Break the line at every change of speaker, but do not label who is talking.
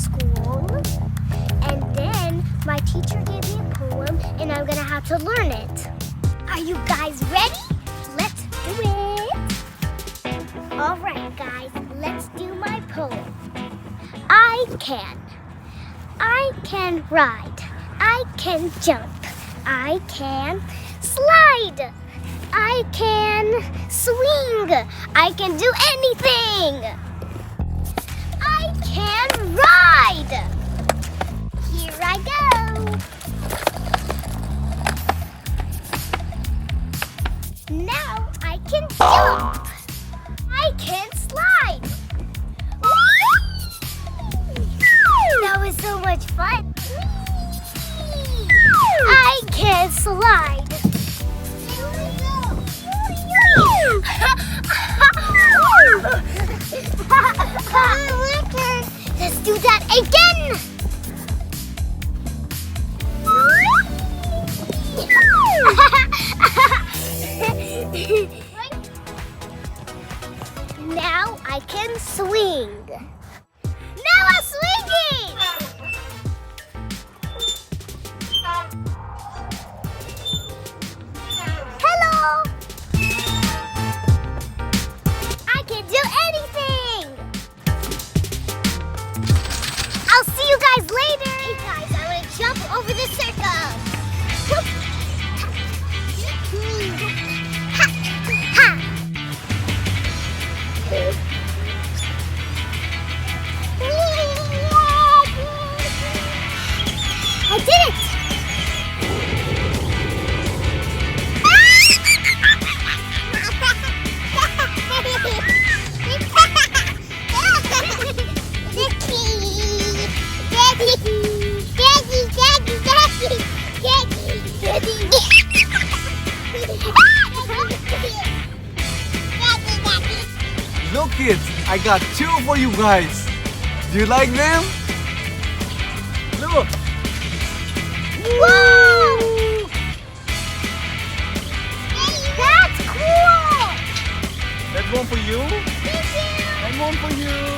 school. And then my teacher gave me a poem and I'm gonna have to learn it. Are you guys ready? Let's do it. All right, guys, let's do my poem. I can ride. I can jump. I can slide. I can swing. I can do anything. I can ride. Here I go. Now I can jump. I can slide. That was so much fun. I can slide. Let's do that again. Now I can swing. Now I'm swinging. Hello. I can do anything. I'll see you guys later. Hey guys, I want to jump over the circle. I did it!
Look kids, I got 2 for you guys. Do you like them? Look!
Whoa! That's cool!
That's one for you.
Thank you!
And one for you.